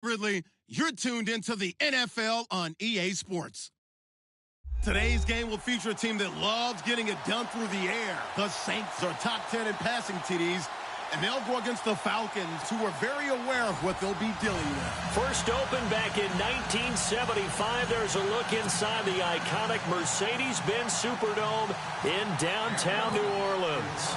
Ridley, you're tuned into the NFL on EA Sports. Today's game will feature a team that loves getting it done through the air. The Saints are top 10 in passing TDs, and they'll go against the Falcons, who are very aware of what they'll be dealing with. First opened back in 1975. There's a look inside the iconic Mercedes-Benz Superdome in downtown New Orleans.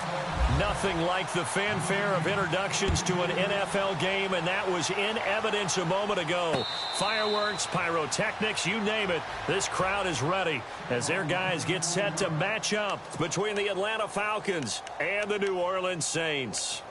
Nothing like the fanfare of introductions to an NFL game, and that was in evidence a moment ago. Fireworks, pyrotechnics, you name it. This crowd is ready as their guys get set to match up between the Atlanta Falcons and the New Orleans Saints.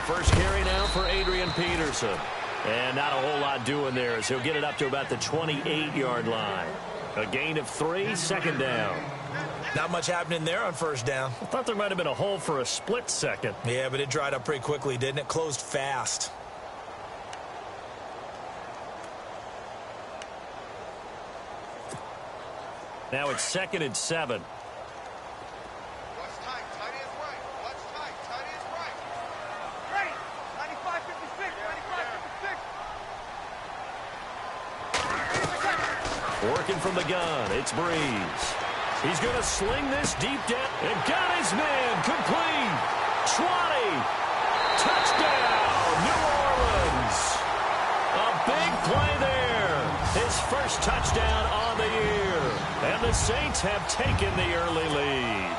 First carry now for Adrian Peterson. And not a whole lot doing there as he'll get it up to about the 28-yard line. A gain of 3, second down. Not much happening there on first down. I thought there might have been a hole for a split second. Yeah, but it dried up pretty quickly, didn't it? Closed fast. Now it's 2nd and 7. Working from the gun, it's Breeze. He's going to sling this deep down and got his man complete. 20. Touchdown, New Orleans. A big play there. His first touchdown on the year. And the Saints have taken the early lead.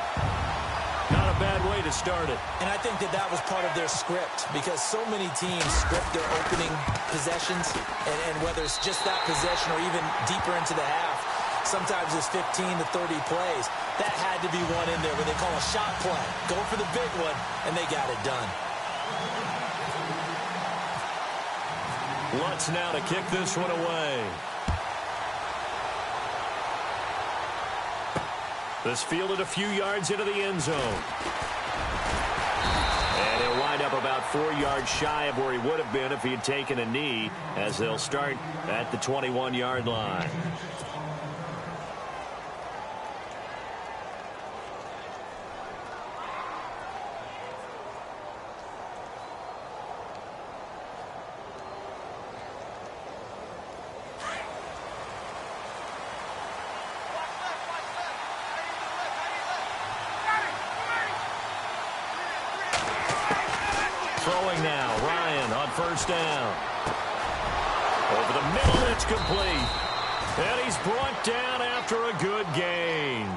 Not a bad way to start it. And I think that was part of their script, because so many teams script their opening possessions, and whether it's just that possession or even deeper into the half, sometimes it's 15 to 30 plays. That had to be one in there where they call a shot play. Go for the big one, and they got it done. Lutz now to kick this one away. This fielded a few yards into the end zone. And he'll wind up about 4 yards shy of where he would have been if he had taken a knee, as they'll start at the 21-yard line. Throwing now, Ryan on first down. Over the middle, it's complete. And he's brought down after a good gain.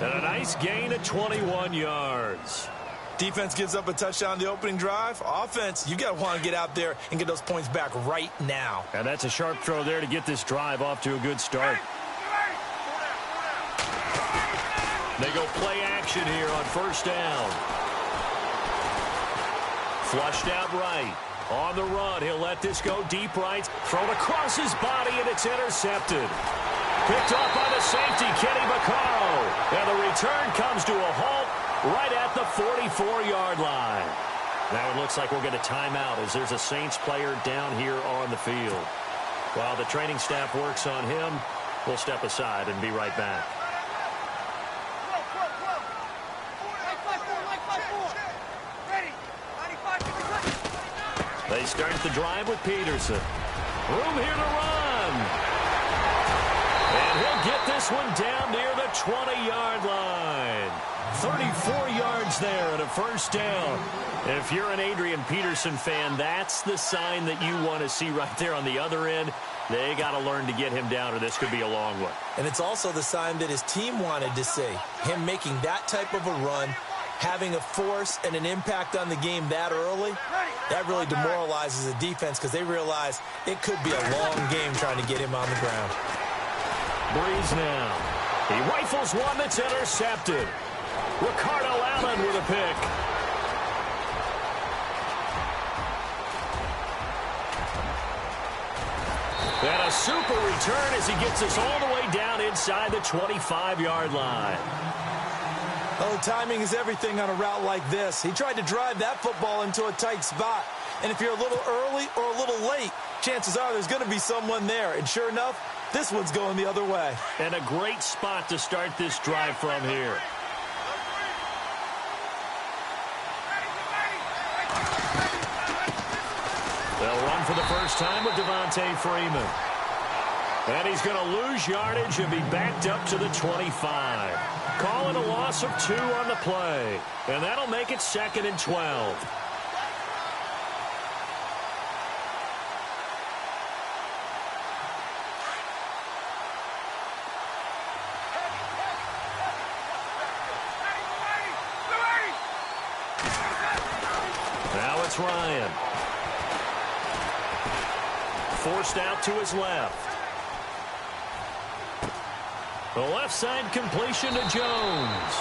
And a nice gain of 21 yards. Defense gives up a touchdown on the opening drive. Offense, you got to want to get out there and get those points back right now. And that's a sharp throw there to get this drive off to a good start. They go play action here on first down. Flushed out right. On the run, he'll let this go deep right. Thrown across his body, and it's intercepted. Picked off by the safety, Kenny Vaccaro. And the return comes to a halt right at the 44-yard line. Now it looks like we'll get a timeout as there's a Saints player down here on the field. While the training staff works on him, we'll step aside and be right back. They start the drive with Peterson. Room here to run. And he'll get this one down near the 20-yard line. 34 yards there and a first down. And if you're an Adrian Peterson fan, that's the sign that you want to see right there on the other end. They got to learn to get him down, or this could be a long one. And it's also the sign that his team wanted to see. Him making that type of a run, having a force and an impact on the game that early, that really demoralizes the defense because they realize it could be a long game trying to get him on the ground. Breeze now. He rifles one that's intercepted. Ricardo Allen with a pick. And a super return as he gets us all the way down inside the 25-yard line. Oh, timing is everything on a route like this. He tried to drive that football into a tight spot. And if you're a little early or a little late, chances are there's going to be someone there. And sure enough, this one's going the other way. And a great spot to start this drive from here. They'll run for the first time with Devontae Freeman. And he's going to lose yardage and be backed up to the 25. Call it a loss of 2 on the play. And that'll make it 2nd and 12. Now it's Ryan. Forced out to his left. The left side completion to Jones.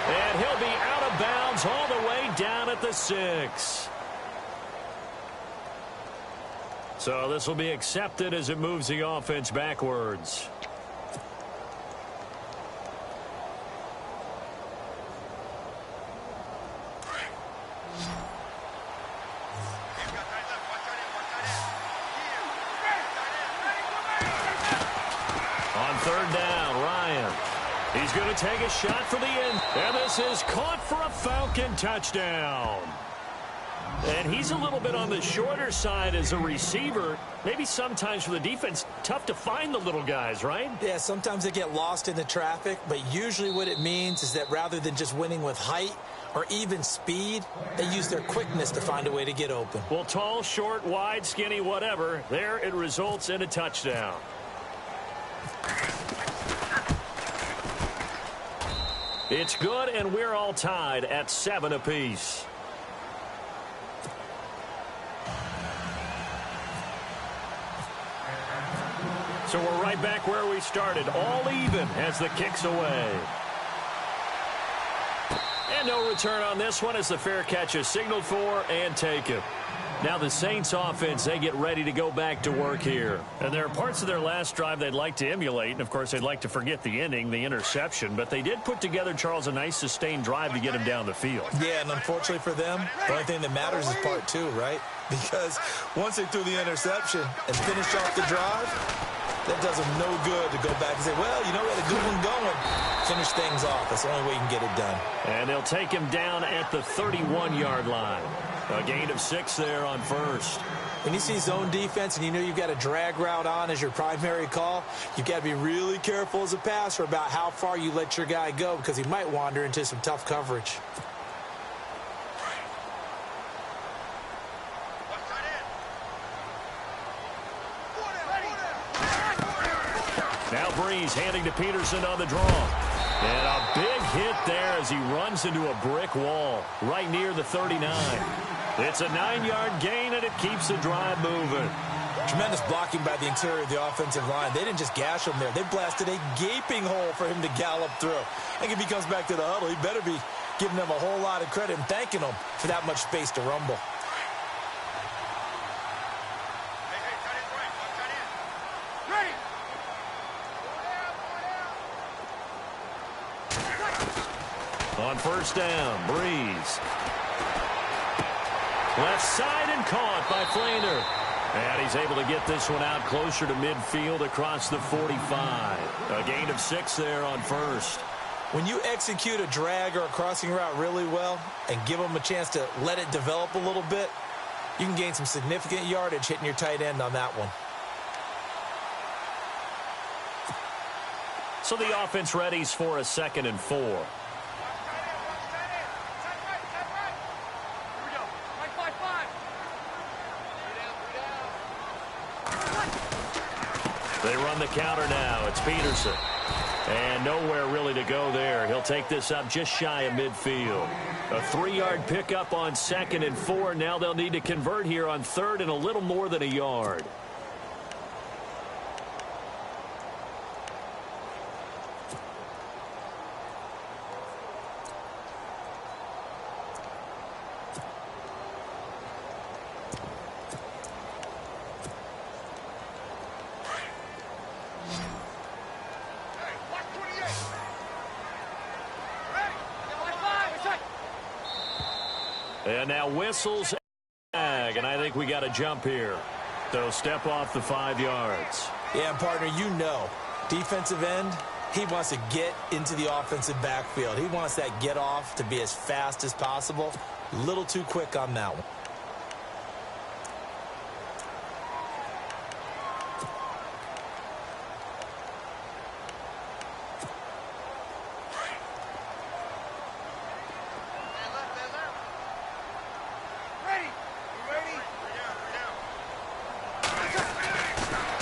And he'll be out of bounds all the way down at the 6. So this will be accepted as it moves the offense backwards. On 3rd down, Ryan. He's going to take a shot for the end. And this is caught for a Falcon touchdown. And he's a little bit on the shorter side as a receiver. Maybe sometimes for the defense, tough to find the little guys, right? Yeah, sometimes they get lost in the traffic, but usually what it means is that rather than just winning with height or even speed, they use their quickness to find a way to get open. Well, tall, short, wide, skinny, whatever, there it results in a touchdown. It's good, and we're all tied at 7 apiece. So we're right back where we started, all even as the kick's away. And no return on this one as the fair catch is signaled for and taken. Now the Saints offense, they get ready to go back to work here. And there are parts of their last drive they'd like to emulate. And, of course, they'd like to forget the ending, the interception. But they did put together, Charles, a nice sustained drive to get him down the field. Yeah, and unfortunately for them, the only thing that matters is part 2, right? Because once they threw the interception and finished off the drive, that does them no good to go back and say, well, you know, we had a good one going. Finish things off. That's the only way you can get it done. And they'll take him down at the 31-yard line. A gain of 6 there on 1st. When you see zone defense and you know you've got a drag route on as your primary call, you've got to be really careful as a passer about how far you let your guy go because he might wander into some tough coverage. Now Breeze handing to Peterson on the draw. And a big hit there as he runs into a brick wall right near the 39. It's a 9-yard gain, and it keeps the drive moving. Tremendous blocking by the interior of the offensive line. They didn't just gash him there. They blasted a gaping hole for him to gallop through. I think if he comes back to the huddle, he better be giving them a whole lot of credit and thanking them for that much space to rumble. On 1st down, Breeze. Left side and caught by Flander. And he's able to get this one out closer to midfield across the 45. A gain of 6 there on 1st. When you execute a drag or a crossing route really well and give them a chance to let it develop a little bit, you can gain some significant yardage hitting your tight end on that one. So the offense readies for a 2nd and 4. They run the counter now. It's Peterson. And nowhere really to go there. He'll take this up just shy of midfield. A 3-yard pickup on 2nd and 4. Now they'll need to convert here on 3rd and a little more than a yard. And now whistles, and I think we got a jump here. So step off the 5 yards. Yeah, partner, you know, defensive end, he wants to get into the offensive backfield. He wants that get off to be as fast as possible. A little too quick on that one.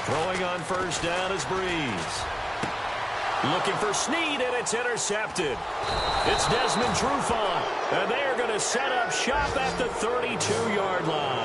Throwing on first down is Breeze. Looking for Snead, and it's intercepted. It's Desmond Trufant, and they are going to set up shop at the 32-yard line.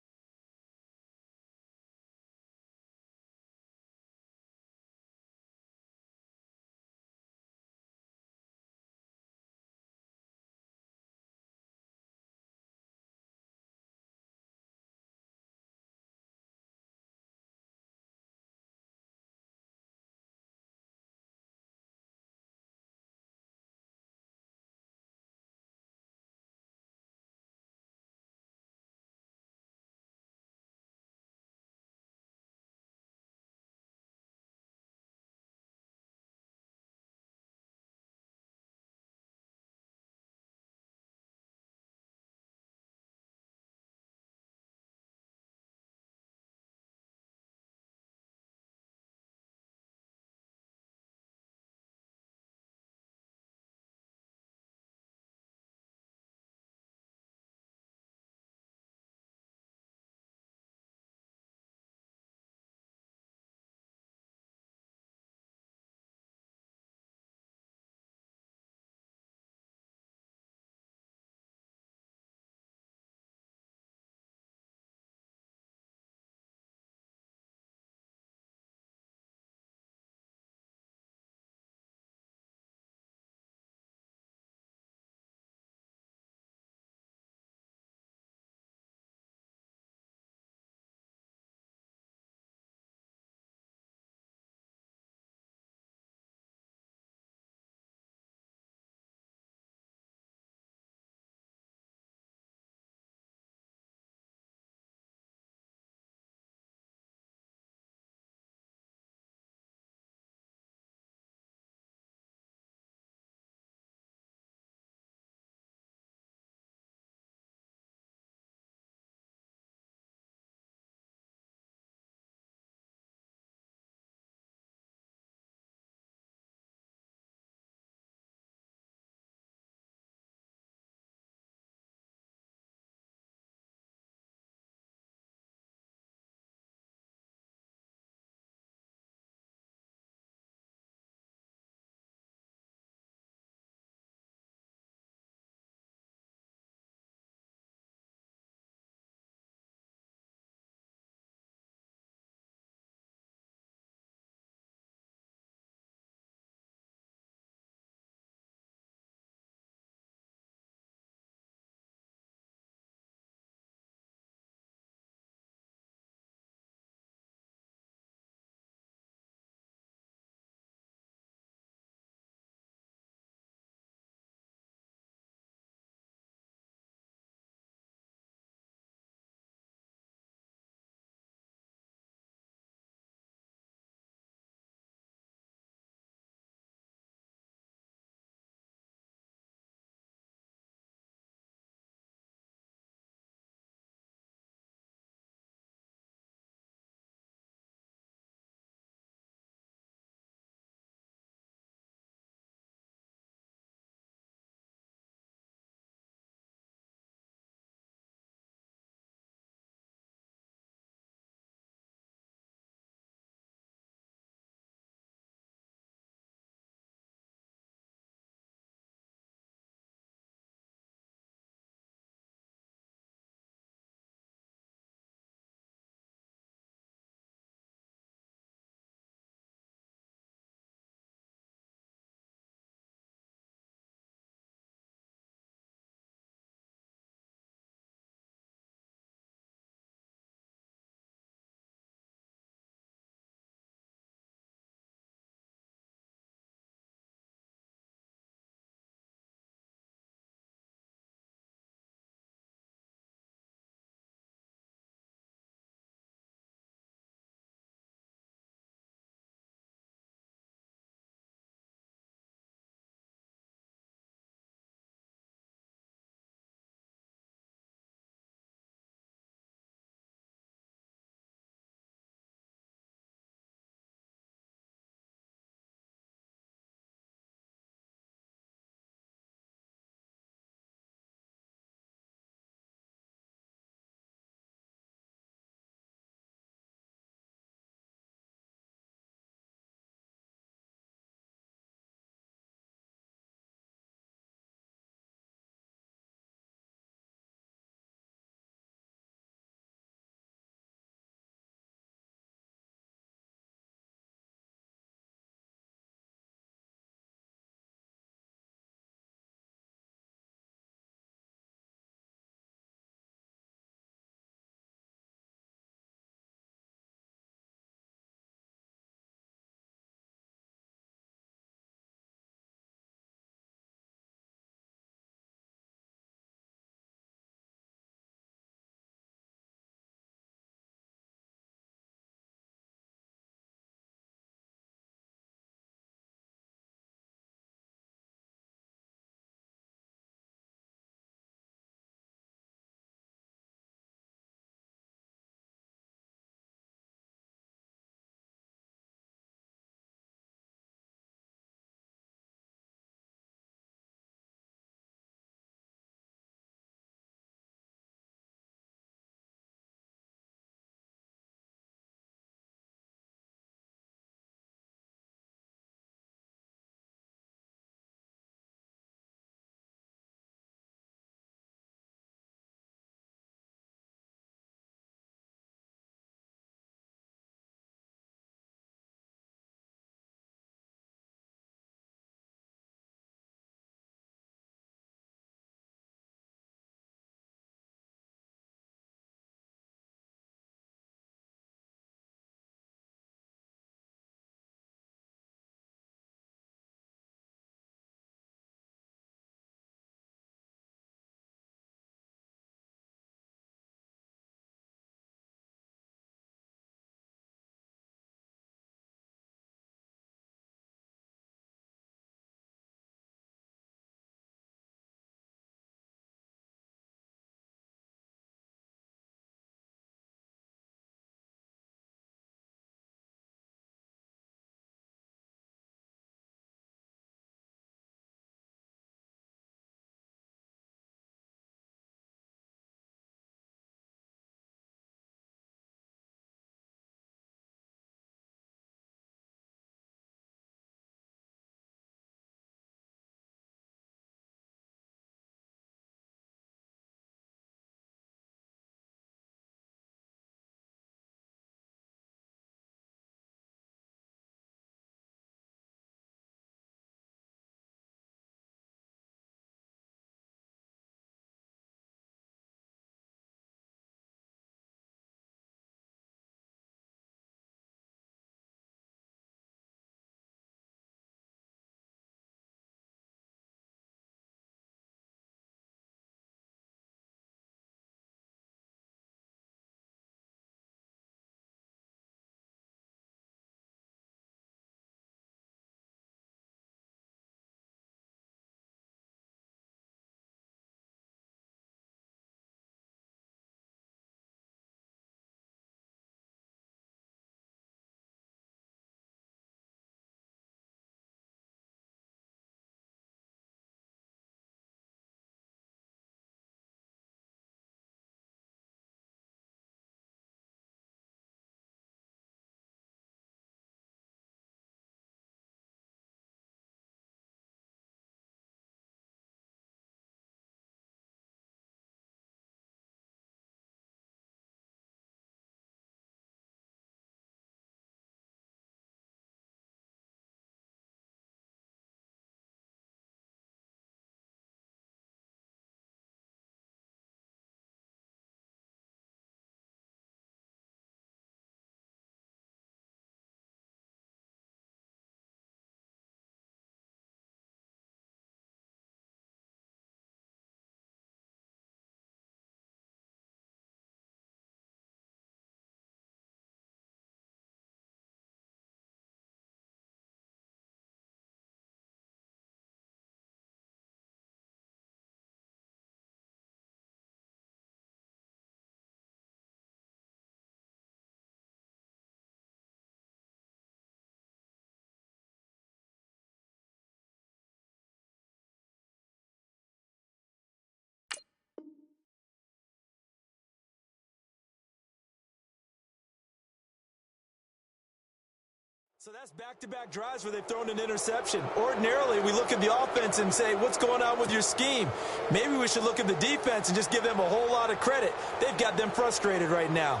So that's back-to-back drives where they've thrown an interception. Ordinarily, we look at the offense and say, what's going on with your scheme? Maybe we should look at the defense and just give them a whole lot of credit. They've got them frustrated right now.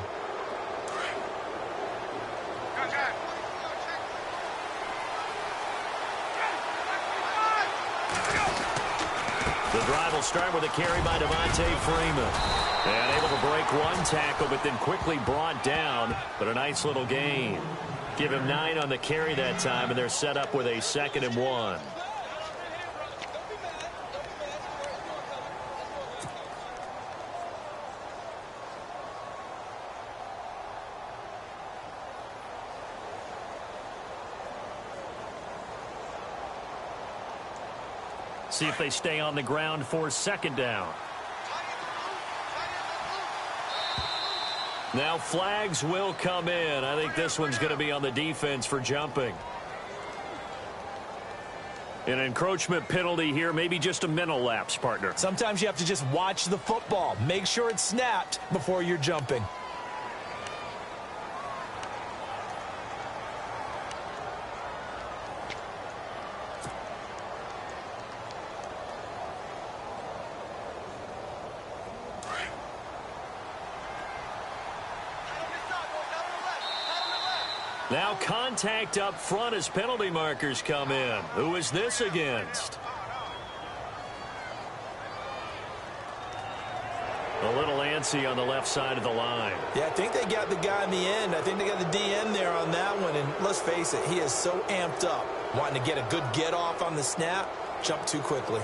The drive will start with a carry by Devontae Freeman. And able to break one tackle, but then quickly brought down. But a nice little gain. Give him 9 on the carry that time, and they're set up with a 2nd and 1. See if they stay on the ground for 2nd down. Now flags will come in. I think this one's going to be on the defense for jumping. An encroachment penalty here, maybe just a mental lapse, partner. Sometimes you have to just watch the football. Make sure it's snapped before you're jumping. Now contact up front as penalty markers come in. Who is this against? A little antsy on the left side of the line. Yeah, I think they got the guy in the end. I think they got the DN there on that one. And let's face it, he is so amped up, wanting to get a good get off on the snap, jump too quickly.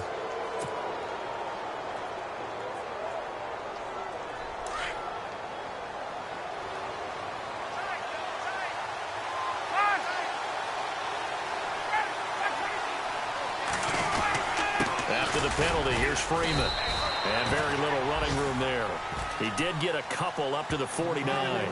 After the penalty, here's Freeman. And very little running room there. He did get a couple up to the 49.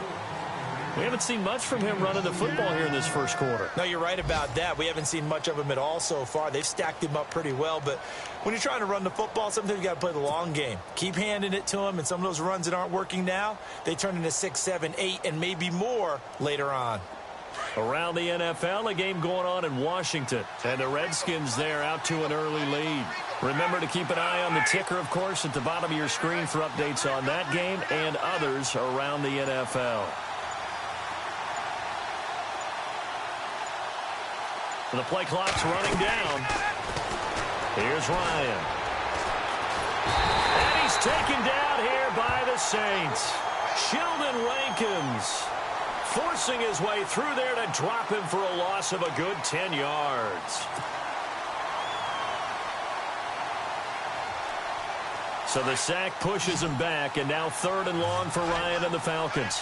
We haven't seen much from him running the football here in this first quarter. No, you're right about that. We haven't seen much of him at all so far. They've stacked him up pretty well. But when you're trying to run the football, sometimes you got to play the long game. Keep handing it to him, and some of those runs that aren't working now, they turn into 6, 7, 8, and maybe more later on. Around the NFL, a game going on in Washington. And the Redskins there out to an early lead. Remember to keep an eye on the ticker, of course, at the bottom of your screen for updates on that game and others around the NFL. The play clock's running down. Here's Ryan. And he's taken down here by the Saints. Sheldon Rankins forcing his way through there to drop him for a loss of a good 10 yards. So the sack pushes him back, and now 3rd and long for Ryan and the Falcons.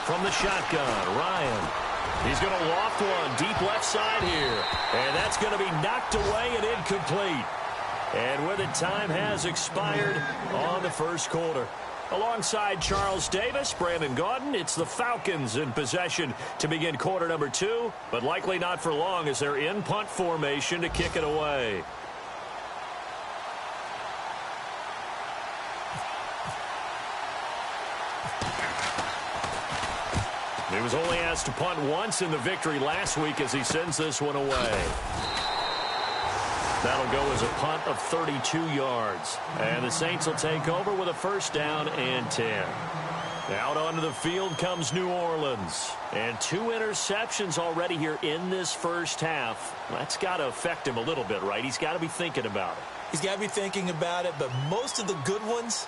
From the shotgun, Ryan. He's going to loft one deep left side here. And that's going to be knocked away and incomplete. And with it, time has expired on the first quarter. Alongside Charles Davis, Brandon Gaudin, it's the Falcons in possession to begin quarter number 2, but likely not for long as they're in punt formation to kick it away. He was only asked to punt once in the victory last week as he sends this one away. That'll go as a punt of 32 yards. And the Saints will take over with a 1st down and 10. Out onto the field comes New Orleans. And 2 interceptions already here in this first half. That's got to affect him a little bit, right? He's got to be thinking about it. He's got to be thinking about it, but most of the good ones,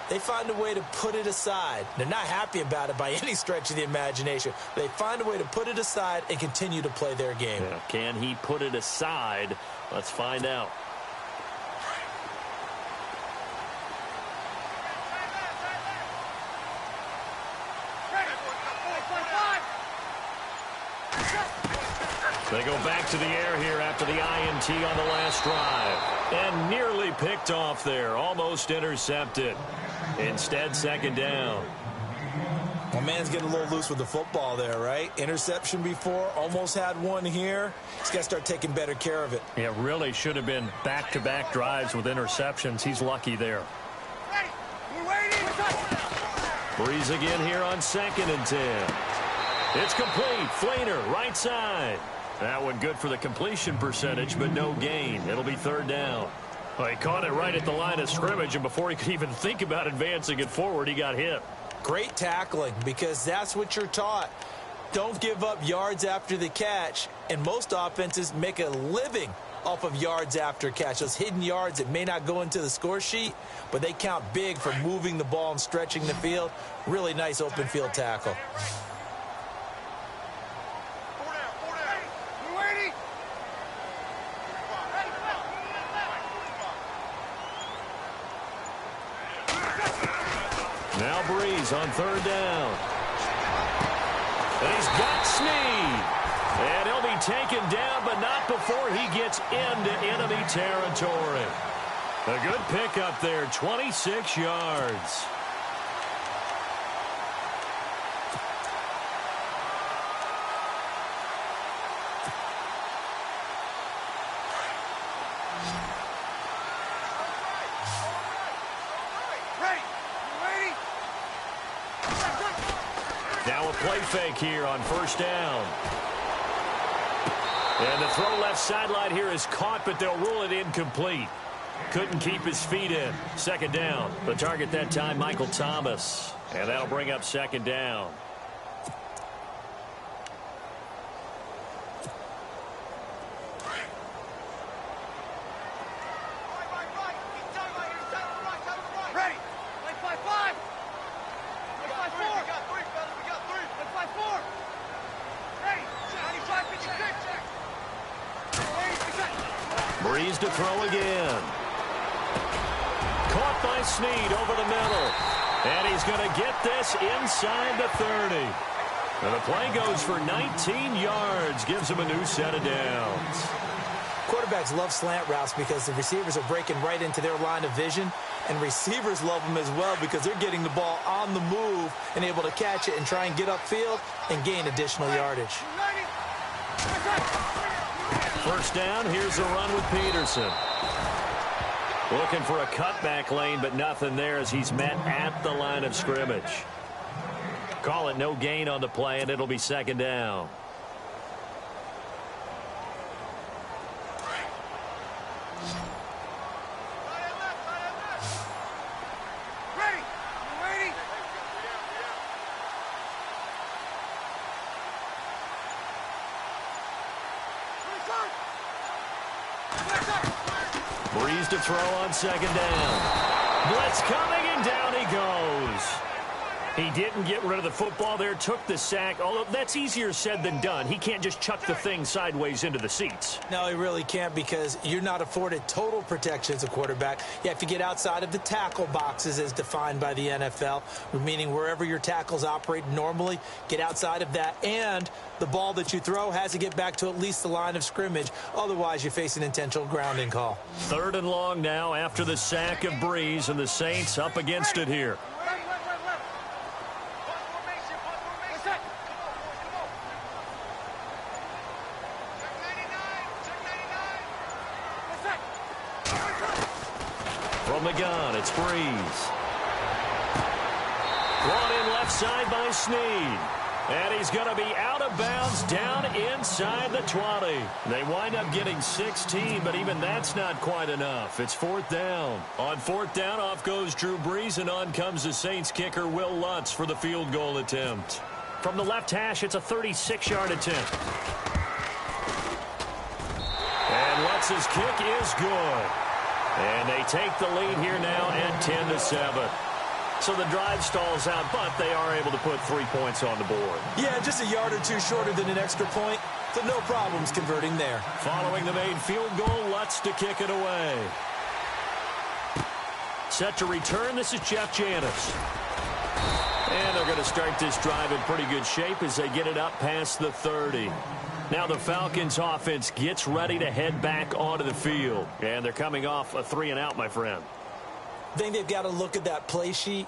they find a way to put it aside. They're not happy about it by any stretch of the imagination. They find a way to put it aside and continue to play their game. Yeah, can he put it aside? Let's find out. They go back to the air here after the INT on the last drive. And nearly picked off there. Almost intercepted. Instead, 2nd down. Well, man's getting a little loose with the football there, right? Interception before, almost had one here. He's got to start taking better care of it. Yeah, really should have been back-to-back drives with interceptions. He's lucky there. Ready. We're waiting. Breeze again here on 2nd and 10. It's complete. Fleener, right side. That one good for the completion percentage, but no gain. It'll be 3rd down. Well, he caught it right at the line of scrimmage, and before he could even think about advancing it forward, he got hit. Great tackling, because that's what you're taught. Don't give up yards after the catch, and most offenses make a living off of yards after catch. Those hidden yards that may not go into the score sheet, but they count big for moving the ball and stretching the field. Really nice open field tackle. Now Breeze on 3rd down. And he's got Snead. And he'll be taken down, but not before he gets into enemy territory. A good pickup there, 26 yards. Now a play fake here on 1st down. And the throw left sideline here is caught, but they'll rule it incomplete. Couldn't keep his feet in. 2nd down. The target that time, Michael Thomas. And that'll bring up 2nd down. Breeze to throw again. Caught by Snead over the middle. And he's going to get this inside the 30. And the play goes for 19 yards. Gives him a new set of downs. Quarterbacks love slant routes because the receivers are breaking right into their line of vision. And receivers love them as well because they're getting the ball on the move and able to catch it and try and get upfield and gain additional yardage. 1st down, here's a run with Peterson. Looking for a cutback lane, but nothing there as he's met at the line of scrimmage. Call it no gain on the play, and it'll be 2nd down. Breeze to throw on 2nd down. Blitz coming, and down he goes. He didn't get rid of the football there, took the sack, although that's easier said than done. He can't just chuck the thing sideways into the seats. No, he really can't because you're not afforded total protection as a quarterback. You have to get outside of the tackle boxes as defined by the NFL, meaning wherever your tackles operate normally, get outside of that, and the ball that you throw has to get back to at least the line of scrimmage. Otherwise, you face an intentional grounding call. 3rd and long now after the sack of Breeze, and the Saints up against it here. From the gun, it's Breeze. Brought in left side by Snead. And he's going to be out of bounds down inside the 20. They wind up getting 16, but even that's not quite enough. It's 4th down. On 4th down, off goes Drew Brees, and on comes the Saints kicker, Will Lutz, for the field goal attempt. From the left hash, it's a 36-yard attempt. And Lutz's kick is good. And they take the lead here now at 10-7. So the drive stalls out, but they are able to put 3 points on the board. Yeah, just a yard or two shorter than an extra point, so no problems converting there. Following the made field goal, Lutz to kick it away. Set to return, this is Jeff Janis. And they're going to start this drive in pretty good shape as they get it up past the 30. Now the Falcons offense gets ready to head back onto the field. And they're coming off a 3-and-out, my friend. I think they've got to look at that play sheet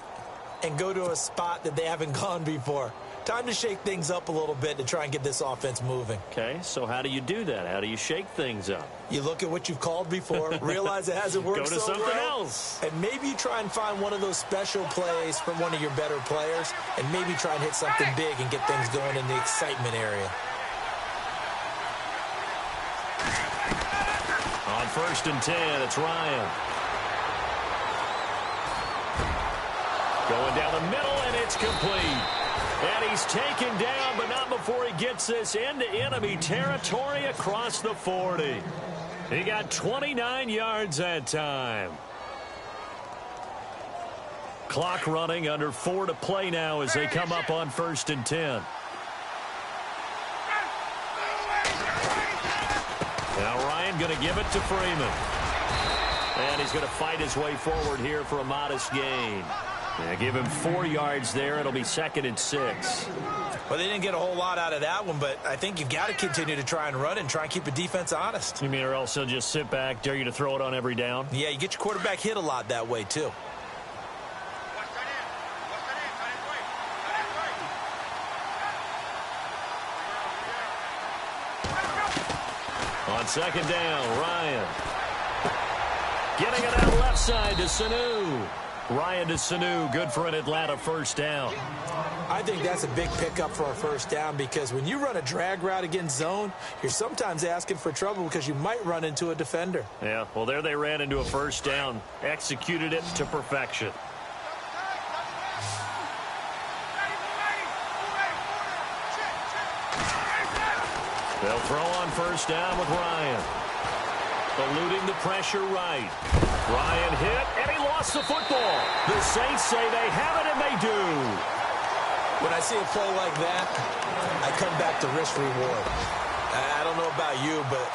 and go to a spot that they haven't gone before. Time to shake things up a little bit to try and get this offense moving. Okay, so how do you do that? How do you shake things up? You look at what you've called before, realize it hasn't worked so well. Go to something else. And maybe you try and find one of those special plays from one of your better players, and maybe try and hit something big and get things going in the excitement area. On 1st and 10, it's Ryan. Going down the middle, and it's complete. And he's taken down, but not before he gets this into enemy territory across the 40. He got 29 yards that time. Clock running, under 4 to play now as they come up on 1st and 10. Now Ryan going to give it to Freeman. And he's going to fight his way forward here for a modest gain. Yeah, give him 4 yards there. It'll be 2nd and 6. Well, they didn't get a whole lot out of that one, but I think you've got to continue to try and run and try and keep the defense honest. You mean or else they'll just sit back, dare you to throw it on every down? Yeah, you get your quarterback hit a lot that way, too. On 2nd down, Ryan. Getting it out left side to Sanu. Ryan to Sanu, good for an Atlanta 1st down. I think that's a big pickup for a 1st down because when you run a drag route against zone, you're sometimes asking for trouble because you might run into a defender. Yeah, well, there they ran into a 1st down. Executed it to perfection. They'll throw on 1st down with Ryan. Eluding the pressure right. Ryan hit, and he lost the football. The Saints say they have it, and they do. When I see a play like that, I come back to risk-reward. I don't know about you, but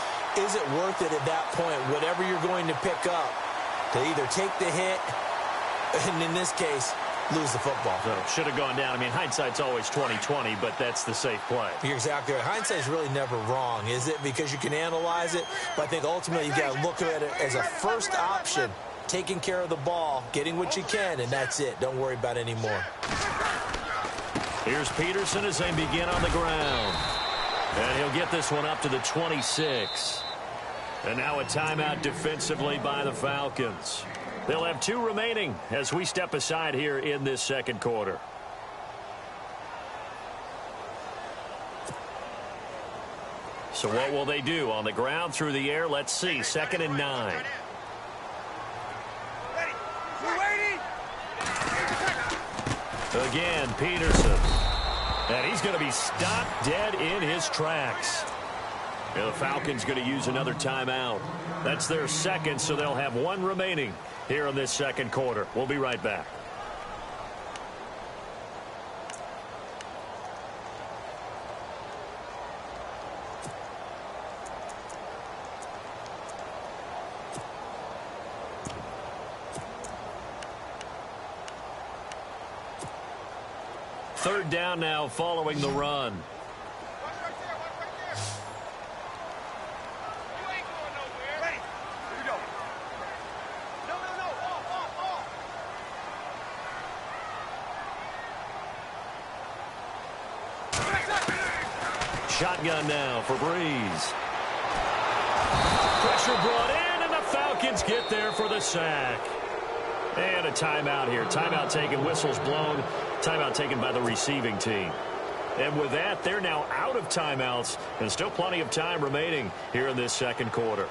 is it worth it at that point, whatever you're going to pick up, to either take the hit, and in this case, lose the football? So should have gone down. I mean, hindsight's always 20/20, but that's the safe play. You're exactly right. Hindsight's really never wrong, is it? Because you can analyze it, but I think ultimately you've got to look at it as a first option, taking care of the ball, getting what you can, and that's it. Don't worry about any more. Here's Peterson as they begin on the ground. And he'll get this one up to the 26. And now a timeout defensively by the Falcons. They'll have 2 remaining as we step aside here in this 2nd quarter. So what will they do? On the ground, through the air? Let's see. 2nd and 9. Again, Peterson. And he's going to be stopped dead in his tracks. And the Falcons going to use another timeout. That's their 2nd, so they'll have 1 remaining here in this 2nd quarter. We'll be right back. Third down now following the run. Shotgun now for Breeze. Pressure brought in, and the Falcons get there for the sack. And a timeout here. Timeout taken, whistles blown. Timeout taken by the receiving team. And with that, they're now out of timeouts, and still plenty of time remaining here in this 2nd quarter.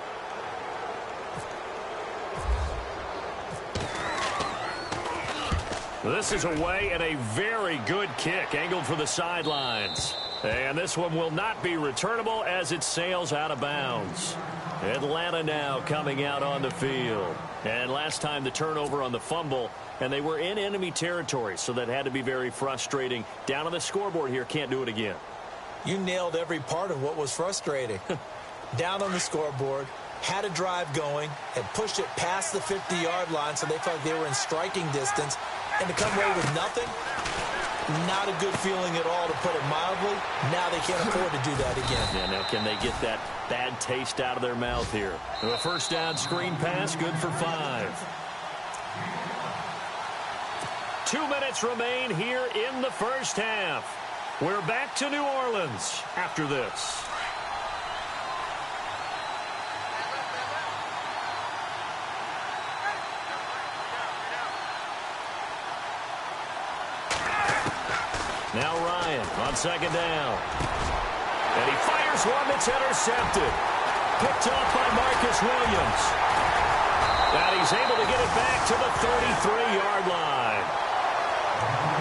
This is away, and a very good kick angled for the sidelines. And this one will not be returnable as it sails out of bounds. Atlanta now coming out on the field. And last time the turnover on the fumble, and they were in enemy territory, so that had to be very frustrating. Down on the scoreboard here, can't do it again. You nailed every part of what was frustrating. Down on the scoreboard, had a drive going, and pushed it past the 50-yard line, so they felt like they were in striking distance. And to come away with nothing, not a good feeling at all, to put it mildly. Now they can't afford to do that again. Yeah, now can they get that bad taste out of their mouth here? A 1st down screen pass, good for 5. 2 minutes remain here in the first half. We're back to New Orleans after this. Now Ryan on second down. And he fires one that's intercepted. Picked off by Marcus Williams. And he's able to get it back to the 33-yard line.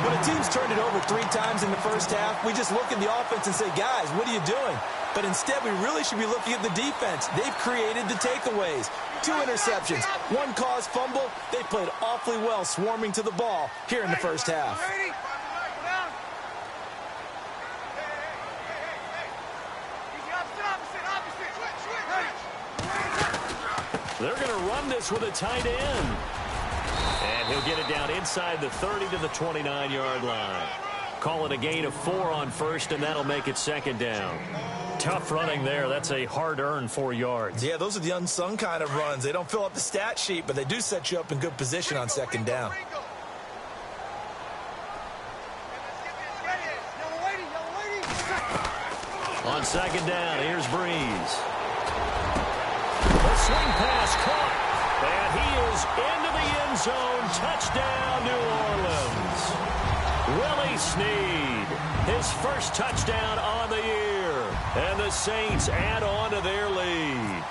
When a team's turned it over 3 times in the first half, we just look at the offense and say, guys, what are you doing? But instead, we really should be looking at the defense. They've created the takeaways. 2 interceptions, 1 caused fumble. They played awfully well swarming to the ball here in the first half. They're going to run this with a tight end. And he'll get it down inside the 30 to the 29-yard line. Call it a gain of 4 on first, and that'll make it second down. Tough running there. That's a hard-earned 4 yards. Yeah, those are the unsung kind of runs. They don't fill up the stat sheet, but they do set you up in good position on second down. On second down, here's Breeze. The swing pass caught, and he is into the end zone. Touchdown, New Orleans. Willie Snead, his first touchdown on the year, and the Saints add on to their lead.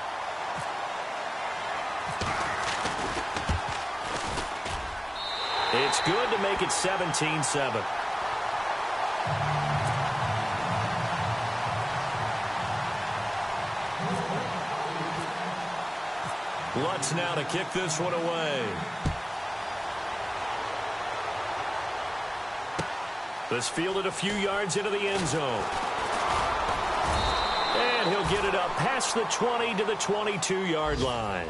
It's good to make it 17-7. Lutz now to kick this one away. This fielded a few yards into the end zone. And he'll get it up past the 20 to the 22-yard line.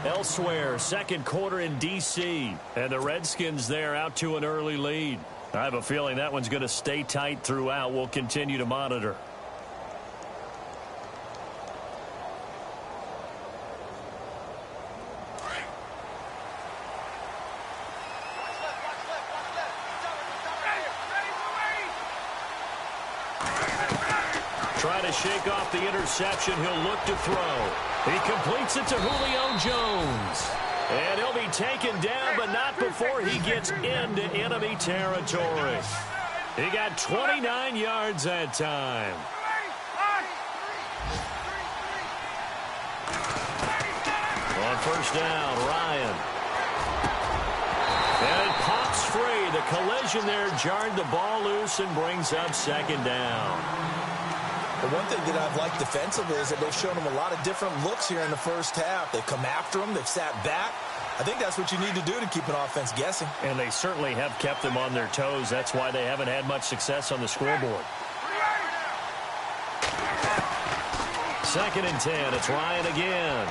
Elsewhere, second quarter in D.C. And the Redskins there out to an early lead. I have a feeling that one's going to stay tight throughout. We'll continue to monitor. Trying to shake off the interception. He'll look to throw. He completes it to Julio Jones. And he'll be taken down, but not before he gets into enemy territory. He got 29 yards that time. On first down, Ryan. And it pops free. The collision there jarred the ball loose and brings up second down. The one thing that I've liked defensively is that they've shown them a lot of different looks here in the first half. They've come after them. They've sat back. I think that's what you need to do to keep an offense guessing. And they certainly have kept them on their toes. That's why they haven't had much success on the scoreboard. Second and 10. It's Ryan again.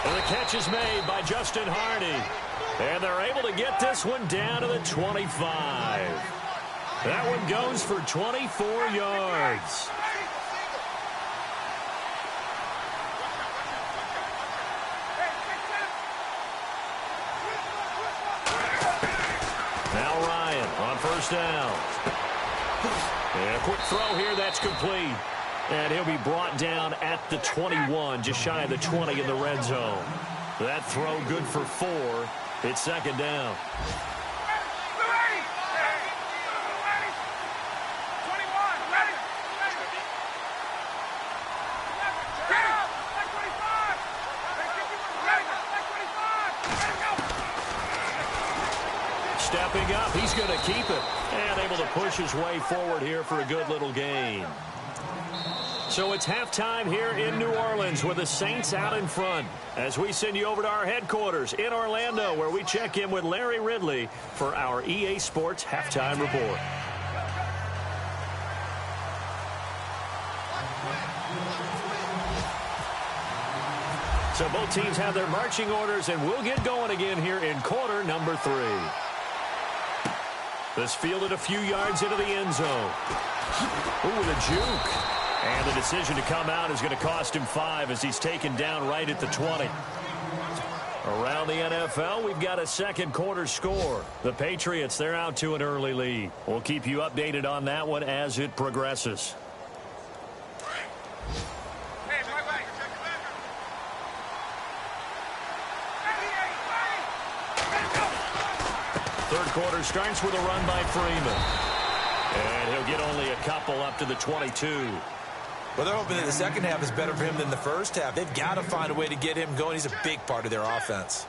And the catch is made by Justin Hardy. And they're able to get this one down to the 25. That one goes for 24 yards. Now Ryan on first down. And a quick throw here, that's complete. And he'll be brought down at the 21, just shy of the 20 in the red zone. That throw good for 4. It's second down. Stepping up, he's going to keep it. And able to push his way forward here for a good little gain. So it's halftime here in New Orleans with the Saints out in front. As we send you over to our headquarters in Orlando, where we check in with Larry Ridley for our EA Sports Halftime Report. So both teams have their marching orders, and we'll get going again here in quarter number 3. This fielded a few yards into the end zone. Ooh, the juke. And the decision to come out is going to cost him 5 as he's taken down right at the 20. Around the NFL, we've got a second quarter score. The Patriots, they're out to an early lead. We'll keep you updated on that one as it progresses. Third quarter starts with a run by Freeman. And he'll get only a couple up to the 22. Well, they're hoping that the second half is better for him than the first half. They've got to find a way to get him going. He's a big part of their offense.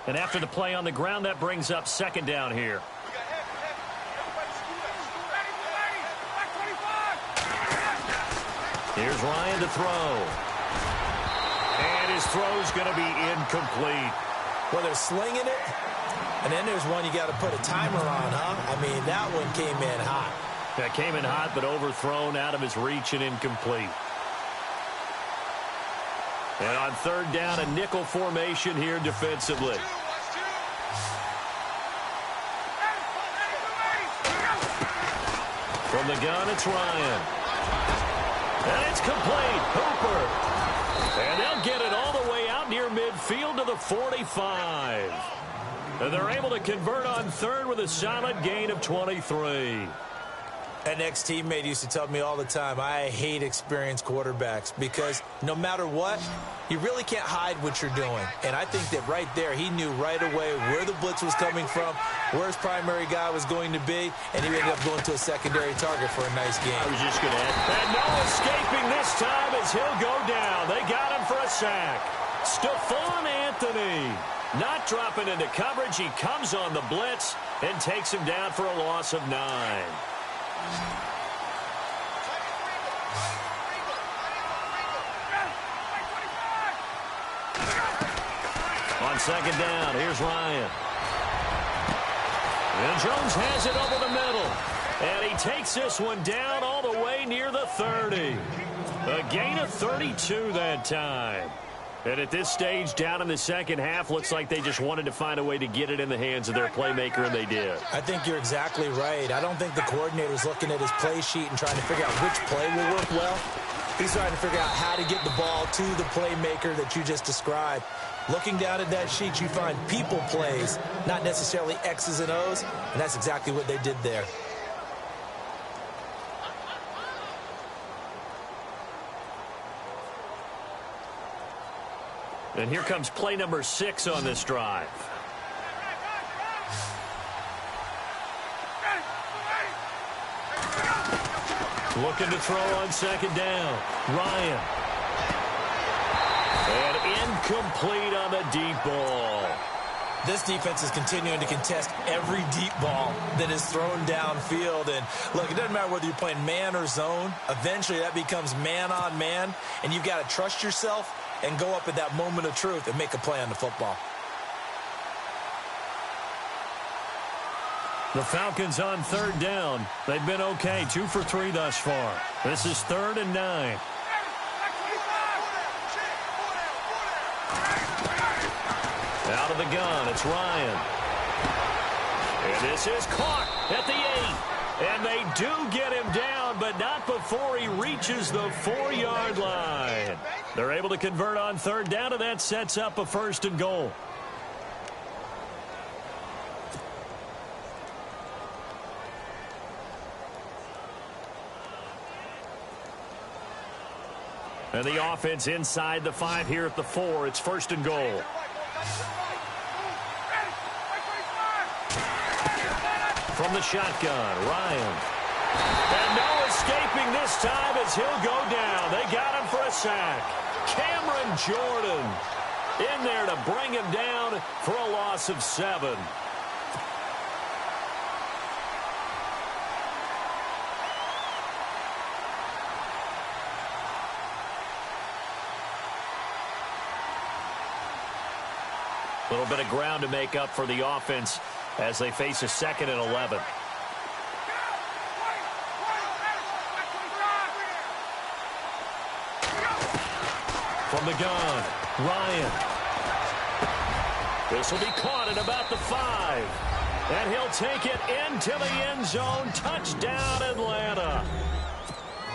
And after the play on the ground, that brings up second down here. Here's Ryan to throw. And his throw's going to be incomplete. Well, they're slinging it, and then there's one you got to put a timer on, huh? I mean, that one came in hot. That came in hot, but overthrown, out of his reach and incomplete. And on third down, a nickel formation here defensively. From the gun, it's Ryan. And it's complete. Hooper. And they'll get it all the way out near midfield to the 45. And they're able to convert on third with a solid gain of 23. An ex-teammate used to tell me all the time, I hate experienced quarterbacks because no matter what, you really can't hide what you're doing. And I think that right there, he knew right away where the blitz was coming from, where his primary guy was going to be, and he ended up going to a secondary target for a nice game. I was just going to add. And no escaping this time as he'll go down. They got him for a sack. Stephon Anthony not dropping into coverage. He comes on the blitz and takes him down for a loss of 9. On second down, here's Ryan. And Jones has it over the middle. And he takes this one down all the way near the 30. A gain of 32 that time. And at this stage, down in the second half, looks like they just wanted to find a way to get it in the hands of their playmaker, and they did. I think you're exactly right. I don't think the coordinator's looking at his play sheet and trying to figure out which play will work well. He's trying to figure out how to get the ball to the playmaker that you just described. Looking down at that sheet, you find people plays, not necessarily X's and O's, and that's exactly what they did there. And here comes play number 6 on this drive. Looking to throw on second down. Ryan. And incomplete on the deep ball. This defense is continuing to contest every deep ball that is thrown downfield. And, look, it doesn't matter whether you're playing man or zone. Eventually, that becomes man-on-man, and you've got to trust yourself and go up at that moment of truth and make a play on the football. The Falcons on third down. They've been okay, 2 for 3 thus far. This is 3rd and 9. Out of the gun, it's Ryan. And this is caught at the 8. And they do get him down, but not before he reaches the 4-yard line. They're able to convert on third down, and that sets up a 1st and goal. And the offense inside the 5 here at the 4. It's 1st and goal. From the shotgun, Ryan. And no escaping this time as he'll go down. They got him for a sack. Cameron Jordan in there to bring him down for a loss of 7. A little bit of ground to make up for the offense as they face a 2nd and 11. From the gun, Ryan. This will be caught at about the 5. And he'll take it into the end zone. Touchdown, Atlanta.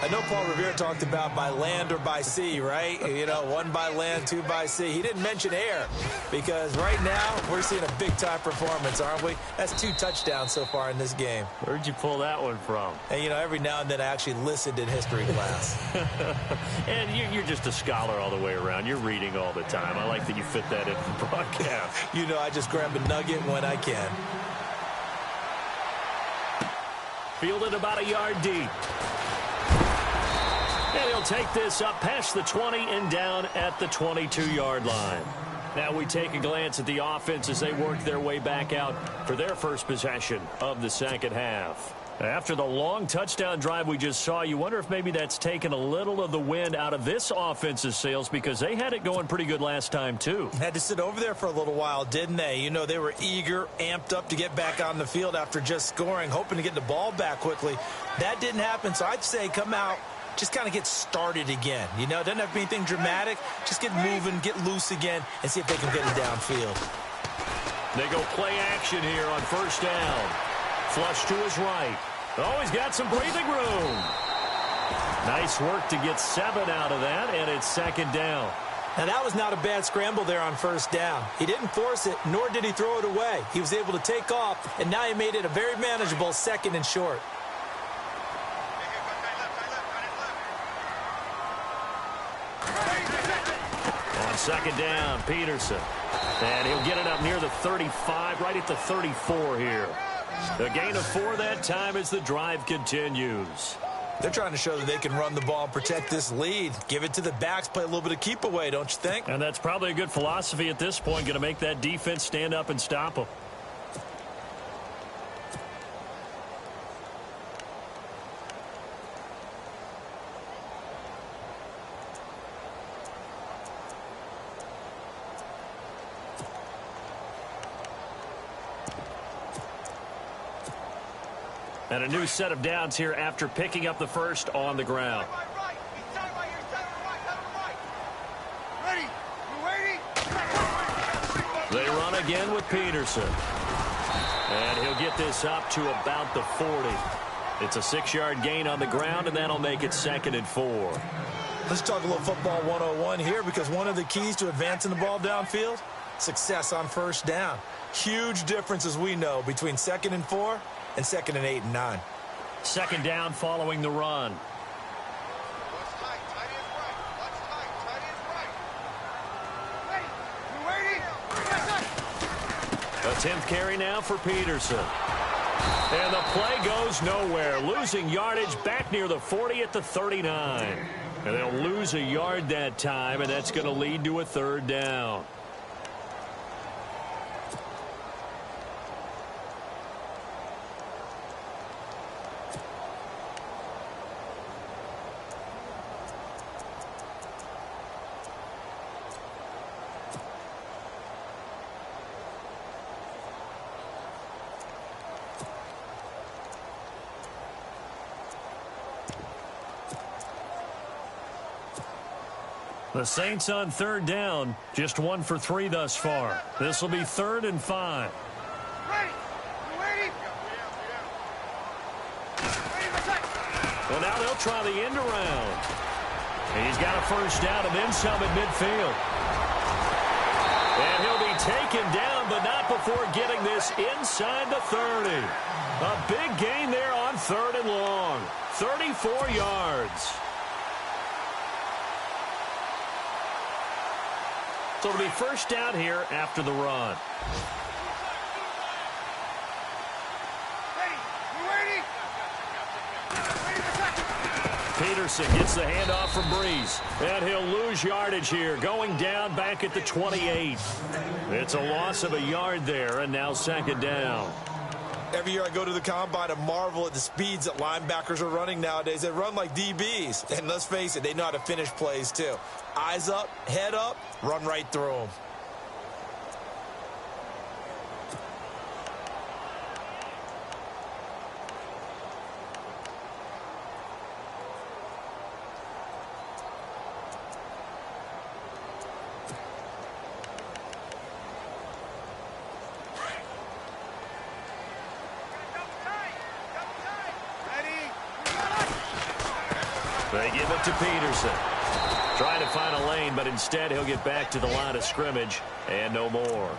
I know Paul Revere talked about by land or by sea, right? You know, 1 by land, 2 by sea. He didn't mention air because right now we're seeing a big-time performance, aren't we? That's 2 touchdowns so far in this game. Where'd you pull that one from? And, you know, every now and then I actually listened in history class. And you're just a scholar all the way around. You're reading all the time. I like that you fit that into the broadcast. You know, I just grab a nugget when I can. Fielded about a yard deep. And he'll take this up past the 20 and down at the 22-yard line. Now we take a glance at the offense as they work their way back out for their first possession of the second half. After the long touchdown drive we just saw, you wonder if maybe that's taken a little of the wind out of this offense's sails because they had it going pretty good last time too. Had to sit over there for a little while, didn't they? You know, they were eager, amped up to get back on the field after just scoring, hoping to get the ball back quickly. That didn't happen, so I'd say come out, just kind of get started again. You know, doesn't have to be anything dramatic. Just get moving, get loose again, and see if they can get it downfield. They go play action here on first down. Flush to his right. Oh, he's got some breathing room. Nice work to get 7 out of that, and it's second down. Now, that was not a bad scramble there on first down. He didn't force it, nor did he throw it away. He was able to take off, and now he made it a very manageable 2nd and short. On second down, Peterson. And he'll get it up near the 35, right at the 34 here. A gain of 4 that time as the drive continues. They're trying to show that they can run the ball and protect this lead. Give it to the backs, play a little bit of keep away, don't you think? And that's probably a good philosophy at this point, going to make that defense stand up and stop them. And a new set of downs here after picking up the first on the ground. They run again with Peterson. And he'll get this up to about the 40. It's a 6-yard gain on the ground, and that'll make it 2nd and 4. Let's talk a little football 101 here because one of the keys to advancing the ball downfield, success on first down. Huge difference, as we know, between 2nd and 4 and 2nd and 8 and 9. Second down following the run. A 10th carry now for Peterson. And the play goes nowhere. Losing yardage back near the 40 at the 39. And they'll lose a yard that time, and that's going to lead to a 3rd down. The Saints on 3rd down, just 1 for 3 thus far. This will be 3rd and 5. Well, now they'll try the end around. He's got a first down and then some at midfield. And he'll be taken down, but not before getting this inside the 30. A big gain there on 3rd and long. 34 yards. So it'll be first down here after the run. Peterson gets the handoff from Breeze. And he'll lose yardage here, going down back at the 28. It's a loss of a yard there, and now 2nd down. Every year I go to the combine and marvel at the speeds that linebackers are running nowadays. They run like DBs. And let's face it, they know how to finish plays too. Eyes up, head up, run right through them. They give it to Peterson. Trying to find a lane, but instead he'll get back to the line of scrimmage and no more.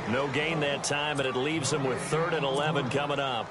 No gain that time, and it leaves him with 3rd and 11 coming up.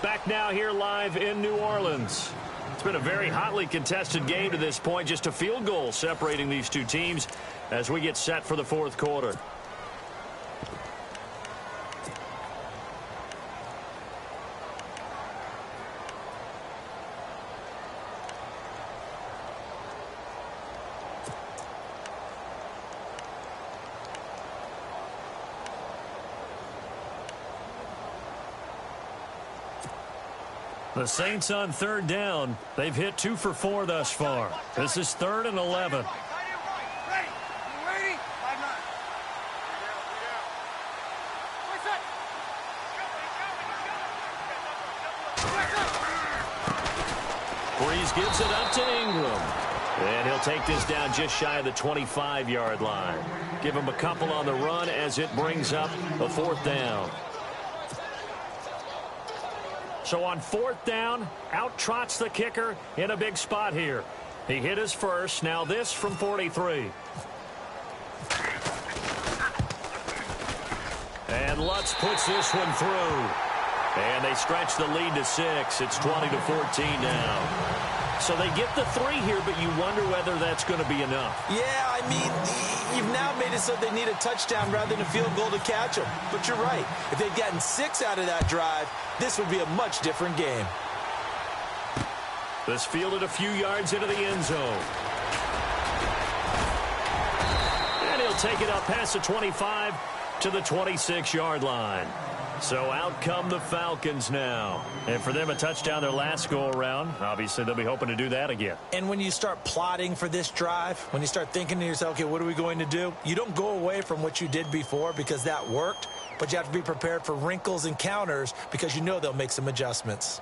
Back now here live in New Orleans. It's been a very hotly contested game to this point. Just a field goal separating these two teams as we get set for the 4th quarter. The Saints on 3rd down. They've hit 2 for 4 thus far. This is 3rd and 11. Ready? You ready? 5-9. Breeze gives it up to Ingram. And he'll take this down just shy of the 25-yard line. Give him a couple on the run as it brings up a 4th down. So on 4th down, out trots the kicker in a big spot here. He hit his first. Now this from 43. And Lutz puts this one through. And they stretch the lead to 6. It's 20-14 now. So they get the 3 here, but you wonder whether that's going to be enough. Yeah, I mean, you've now made it so they need a touchdown rather than a field goal to catch them. But you're right. If they'd gotten 6 out of that drive, this would be a much different game. This fielded a few yards into the end zone. And he'll take it up past the 25 to the 26-yard line. So out come the Falcons now. And for them, a touchdown their last go-around. Obviously, they'll be hoping to do that again. And when you start plotting for this drive, when you start thinking to yourself, okay, what are we going to do? You don't go away from what you did before because that worked, but you have to be prepared for wrinkles and counters because you know they'll make some adjustments.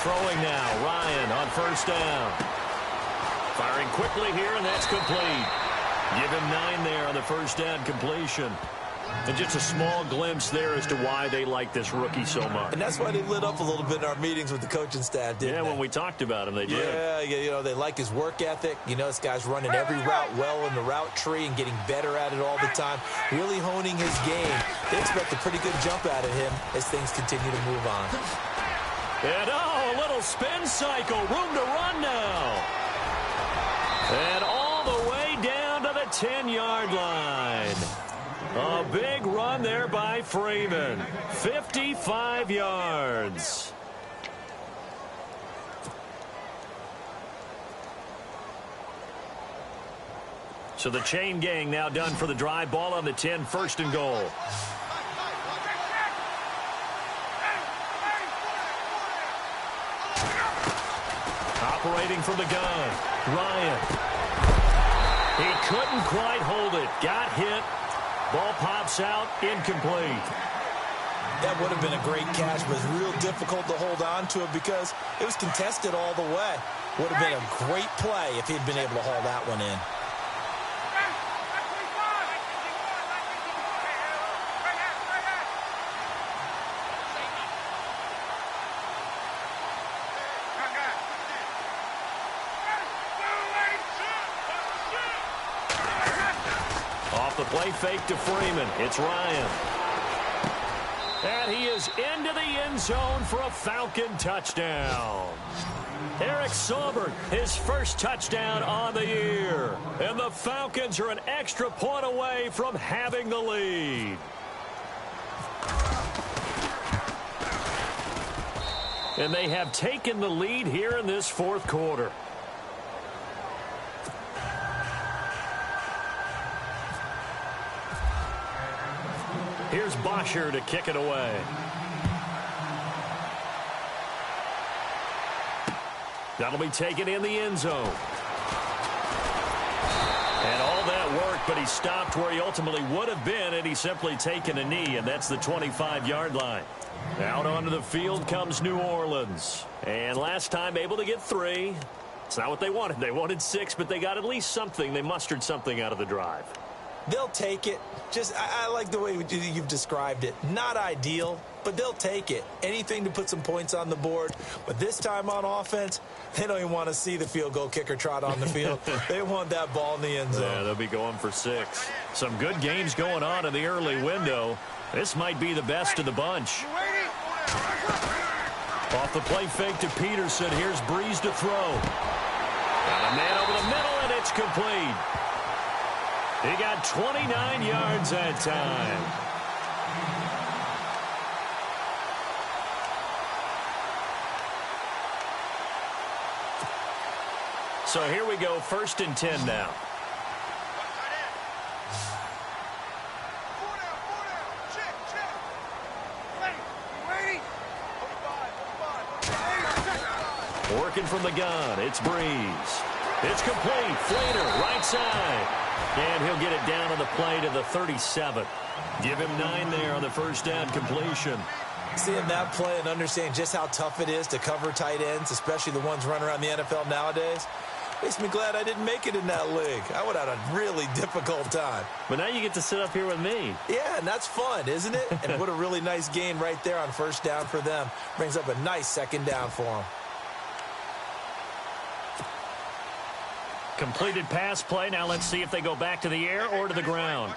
Throwing now, Ryan on 1st down. Firing quickly here, and that's complete. Give him 9 there on the 1st down completion. And just a small glimpse there as to why they like this rookie so much. And that's why they lit up a little bit in our meetings with the coaching staff, didn't they? Yeah, when we talked about him, they did. Yeah, you know, they like his work ethic. You know, this guy's running every route well in the route tree and getting better at it all the time, really honing his game. They expect a pretty good jump out of him as things continue to move on. And, oh, a little spin cycle. Room to run now. And all the way down to the 10-yard line. A big run there by Freeman. 55 yards. So the chain gang now done for the drive. Ball on the 10, 1st and goal. Operating from the gun, Ryan. He couldn't quite hold it. Got hit. Ball pops out, incomplete. That would have been a great catch, but it's real difficult to hold on to it because it was contested all the way. Would have been a great play if he'd been able to haul that one in. Off the play fake to Freeman. It's Ryan. And he is into the end zone for a Falcon touchdown. Eric Saubert, his first touchdown on the year. And the Falcons are an extra point away from having the lead. And they have taken the lead here in this fourth quarter. Here's Bosher to kick it away. That'll be taken in the end zone. And all that work, but he stopped where he ultimately would have been, and he's simply taken a knee, and that's the 25-yard line. Out onto the field comes New Orleans. And last time able to get 3. It's not what they wanted. They wanted 6, but they got at least something. They mustered something out of the drive. They'll take it. I like the way you've described it. Not ideal, but they'll take it. Anything to put some points on the board. But this time on offense, they don't even want to see the field goal kicker trot on the field. They want that ball in the end zone. Yeah, they'll be going for 6. Some good games going on in the early window. This might be the best of the bunch. Off the play fake to Peterson. Here's Breeze to throw. Got a man over the middle, and it's complete. He got 29 yards that time. So here we go, 1st and 10 now. Working from the gun, it's Breeze. It's complete. Flater, right side. And he'll get it down on the play to the 37. Give him 9 there on the first down completion. Seeing that play and understanding just how tough it is to cover tight ends, especially the ones running around the NFL nowadays, makes me glad I didn't make it in that league. I would have had a really difficult time. But now you get to sit up here with me. Yeah, and that's fun, isn't it? And what a really nice gain right there on first down for them. Brings up a nice second down for them. Completed pass play. Now let's see if they go back to the air or to the ground.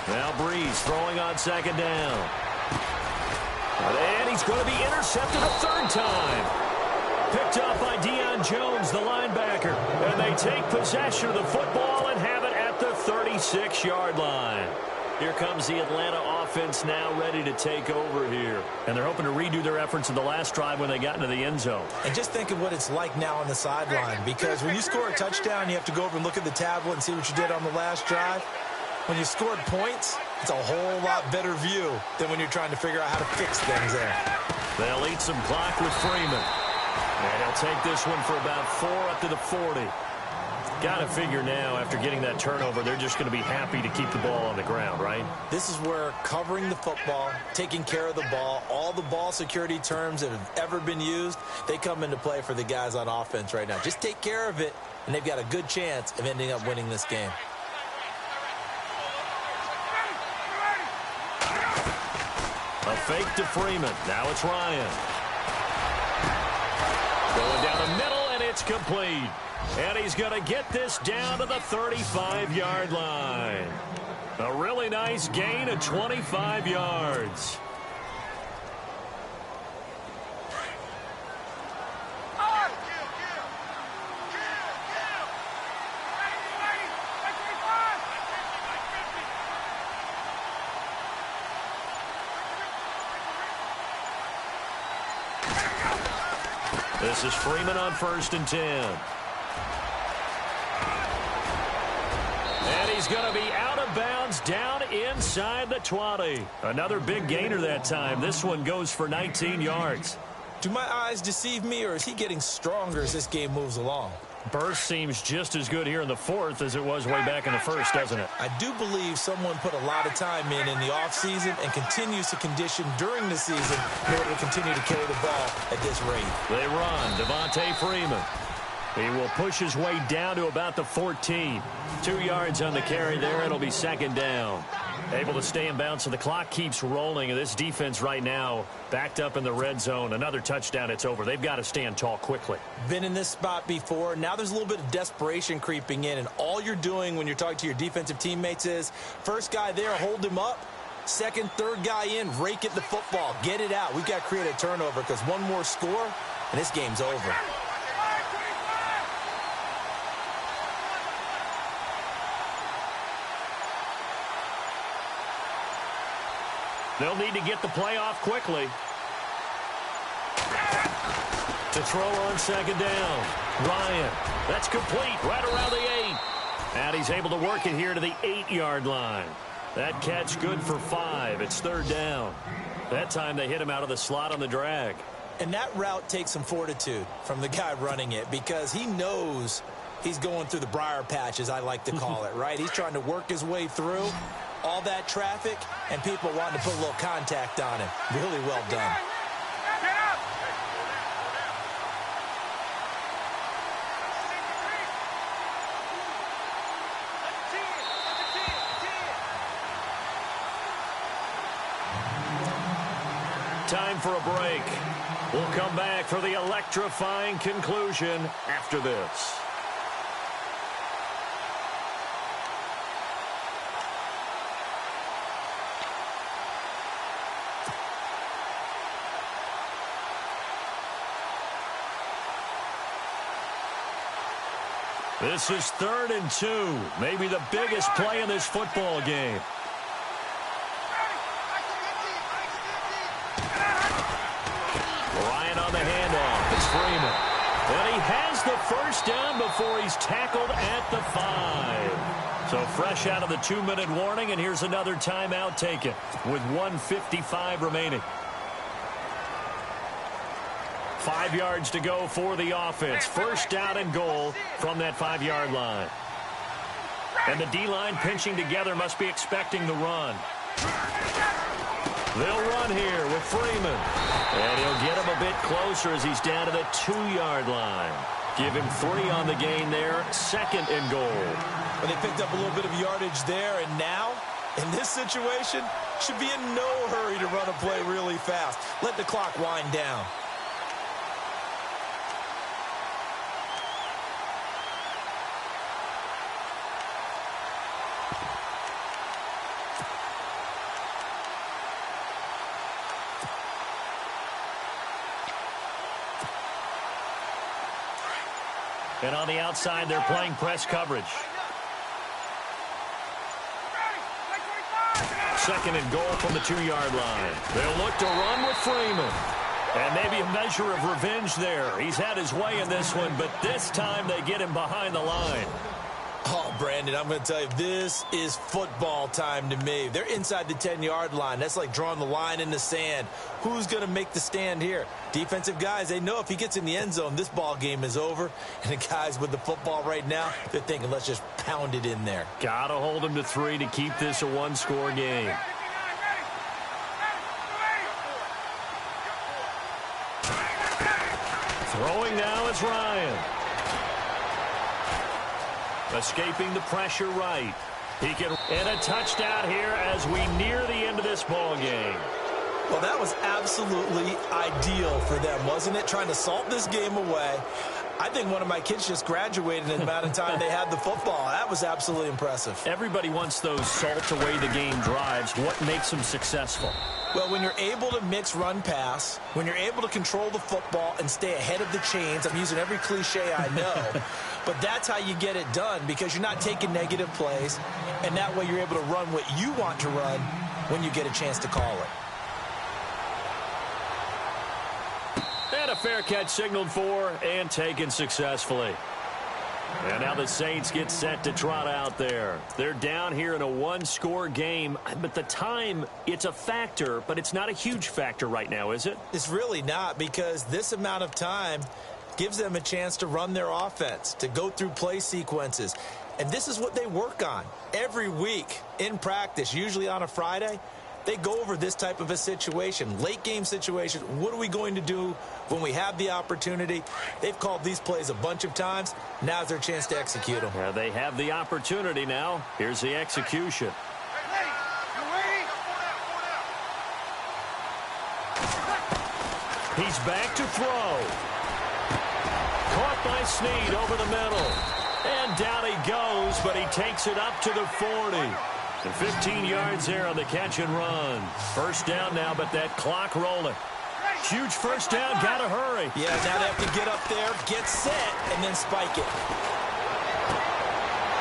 Now Breeze throwing on second down. And he's going to be intercepted a 3rd time. Picked up by Deion Jones, the linebacker. And they take possession of the football and have it at the 36-yard line. Here comes the Atlanta offense now ready to take over here. And they're hoping to redo their efforts in the last drive when they got into the end zone. And just think of what it's like now on the sideline. Because when you score a touchdown, you have to go over and look at the tablet and see what you did on the last drive. When you scored points, it's a whole lot better view than when you're trying to figure out how to fix things there. They'll eat some clock with Freeman. And he'll take this one for about 4 up to the 40. Got to figure now, after getting that turnover, they're just going to be happy to keep the ball on the ground, right? This is where covering the football, taking care of the ball, all the ball security terms that have ever been used, they come into play for the guys on offense right now. Just take care of it, and they've got a good chance of ending up winning this game. A fake to Freeman. Now it's Ryan. Going down the middle, and it's complete. And he's going to get this down to the 35-yard line. A really nice gain of 25 yards. This is Freeman on 1st and 10. And he's going to be out of bounds down inside the 20. Another big gainer that time. This one goes for 19 yards. Do my eyes deceive me, or is he getting stronger as this game moves along? Burst seems just as good here in the 4th as it was way back in the 1st, doesn't it? I do believe someone put a lot of time in the offseason and continues to condition during the season in order to continue to carry the ball at this rate. They run. Devontae Freeman. He will push his way down to about the 14. 2 yards on the carry there. It'll be second down. Able to stay in bounds, so the clock keeps rolling. And this defense right now backed up in the red zone. Another touchdown, it's over. They've got to stand tall quickly. Been in this spot before. Now there's a little bit of desperation creeping in. And all you're doing when you're talking to your defensive teammates is, first guy there, hold him up. Second, third guy in, rake at the football. Get it out. We've got to create a turnover because one more score, and this game's over. They'll need to get the play off quickly. To throw on second down. Ryan. That's complete right around the 8. And he's able to work it here to the 8-yard line. That catch good for 5. It's third down. That time they hit him out of the slot on the drag. And that route takes some fortitude from the guy running it because he knows he's going through the briar patch, as I like to call it, right? He's trying to work his way through all that traffic and people wanting to put a little contact on him. Really well done. Time for a break. We'll come back for the electrifying conclusion after this. This is 3rd and 2. Maybe the biggest play in this football game. Ryan on the handoff. It's Freeman. And he has the first down before he's tackled at the 5. So fresh out of the 2-minute warning, and here's another timeout taken with 1:55 remaining. 5 yards to go for the offense. First down and goal from that 5-yard line. And the D-line pinching together must be expecting the run. They'll run here with Freeman. And he'll get him a bit closer as he's down to the 2-yard line. Give him 3 on the gain there. 2nd and goal. Well, they picked up a little bit of yardage there, and now, in this situation, should be in no hurry to run a play really fast. Let the clock wind down. And on the outside, they're playing press coverage. 2nd and goal from the 2-yard line. They'll look to run with Freeman. And maybe a measure of revenge there. He's had his way in this one, but this time they get him behind the line. Oh, Brandon, I'm going to tell you, this is football time to me. They're inside the 10-yard line. That's like drawing the line in the sand. Who's going to make the stand here? Defensive guys, they know if he gets in the end zone, this ball game is over. And the guys with the football right now, they're thinking, let's just pound it in there. Got to hold him to 3 to keep this a 1-score game. Throwing now is Ryan. Escaping the pressure right. He can and a touchdown here as we near the end of this ball game. Well, that was absolutely ideal for them, wasn't it? Trying to salt this game away. I think one of my kids just graduated in the amount of time they had the football. That was absolutely impressive. Everybody wants those salt away the game drives. What makes them successful? Well, when you're able to mix run-pass, when you're able to control the football and stay ahead of the chains, I'm using every cliche I know, but that's how you get it done because you're not taking negative plays, and that way you're able to run what you want to run when you get a chance to call it. And a fair catch signaled for and taken successfully. And now the Saints get set to trot out there. They're down here in a 1-score game, but the time, it's a factor, but it's not a huge factor right now, is it? It's really not because this amount of time gives them a chance to run their offense, to go through play sequences. And this is what they work on every week in practice, usually on a Friday. They go over this type of a situation, late game situation. What are we going to do when we have the opportunity? They've called these plays a bunch of times. Now's their chance to execute them. Yeah, they have the opportunity now. Here's the execution. He's back to throw. Caught by Snead over the middle. And down he goes, but he takes it up to the 40. And 15 yards there on the catch and run. First down now, but that clock rolling. Huge first down, gotta hurry. Yeah, now they have to get up there, get set, and then spike it.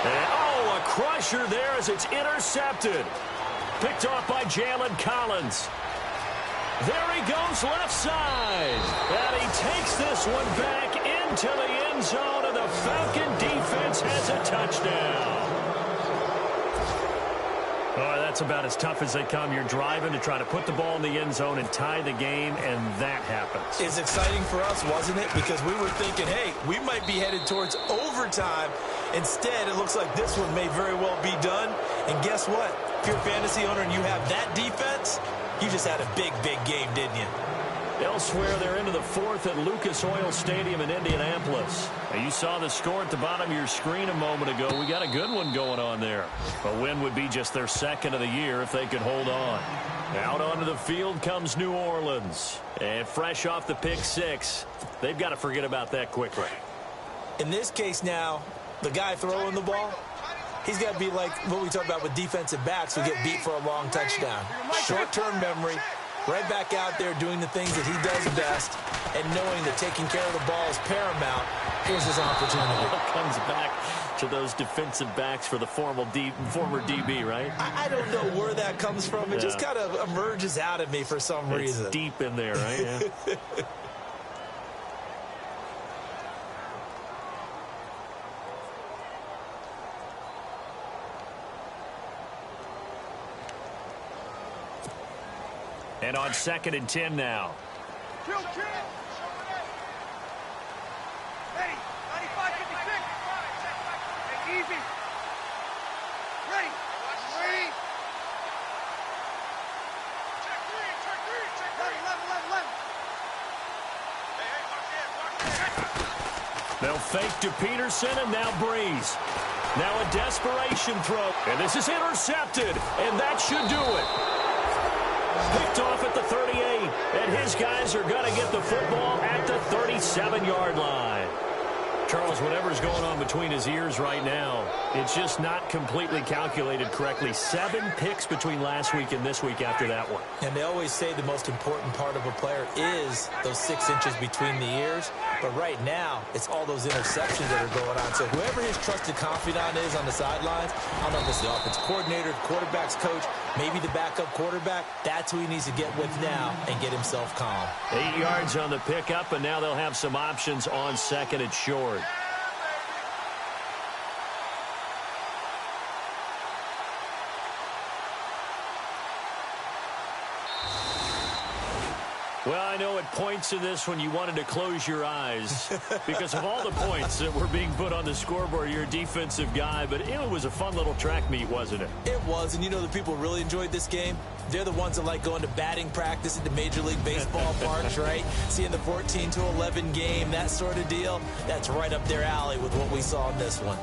And, oh, a crusher there as it's intercepted. Picked off by Jalen Collins. There he goes left side. And he takes this one back into the end zone, and the Falcon defense has a touchdown. Oh, that's about as tough as they come. You're driving to try to put the ball in the end zone and tie the game, and that happens. It's exciting for us, wasn't it? Because we were thinking, hey, we might be headed towards overtime. Instead, it looks like this one may very well be done. And guess what? If you're a fantasy owner and you have that defense, you just had a big, big game, didn't you? Elsewhere, they're into the fourth at Lucas Oil Stadium in Indianapolis. Now, you saw the score at the bottom of your screen a moment ago. We got a good one going on there. A win would be just their second of the year if they could hold on. Out onto the field comes New Orleans. And fresh off the pick six, they've got to forget about that quickly. In this case now, the guy throwing the ball, he's got to be like what we talk about with defensive backs who get beat for a long touchdown. Short-term memory. Right back out there doing the things that he does best and knowing that taking care of the ball is paramount. Here's his opportunity. Comes back to those defensive backs for the former DB, right? I don't know where that comes from. It just kind of emerges out of me for some reason. It's deep in there, right? Yeah. And on 2nd and 10 now. Hey, 95, 56. Hey, easy. Ready. Ready. Check three. 11. They'll fake to Peterson and now Breeze. Now a desperation throw. And this is intercepted. And that should do it. Picked off at the 38, and his guys are going to get the football at the 37-yard line. Charles, whatever's going on between his ears right now, it's just not completely calculated correctly. 7 picks between last week and this week after that one. And they always say the most important part of a player is those 6 inches between the ears. But right now, it's all those interceptions that are going on. So whoever his trusted confidant is on the sidelines, I don't know if it's the offense coordinator, the quarterback's coach, maybe the backup quarterback, that's who he needs to get with now and get himself calm. 8 yards on the pickup, and now they'll have some options on 2nd and short. Well, I know at points in this when you wanted to close your eyes because of all the points that were being put on the scoreboard. You're a defensive guy, but it was a fun little track meet, wasn't it? It was, and you know the people really enjoyed this game? They're the ones that like going to batting practice at the Major League Baseball parks, right? Seeing the 14-11 game, that sort of deal. That's right up their alley with what we saw in this one.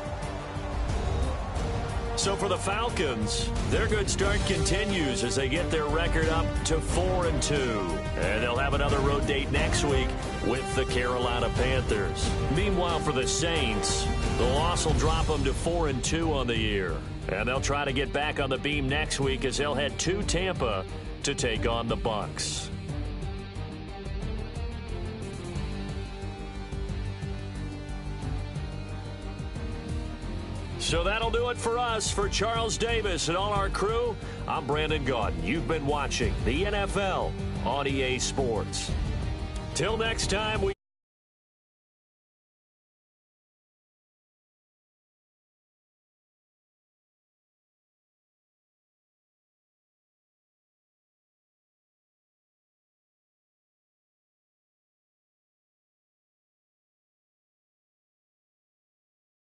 So for the Falcons, their good start continues as they get their record up to 4-2. And they'll have another road date next week with the Carolina Panthers. Meanwhile, for the Saints, the loss will drop them to 4-2 on the year. And they'll try to get back on the beam next week as they'll head to Tampa to take on the Bucs. So that'll do it for us. For Charles Davis and all our crew, I'm Brandon Gaudin. You've been watching the NFL on EA Sports. Till next time,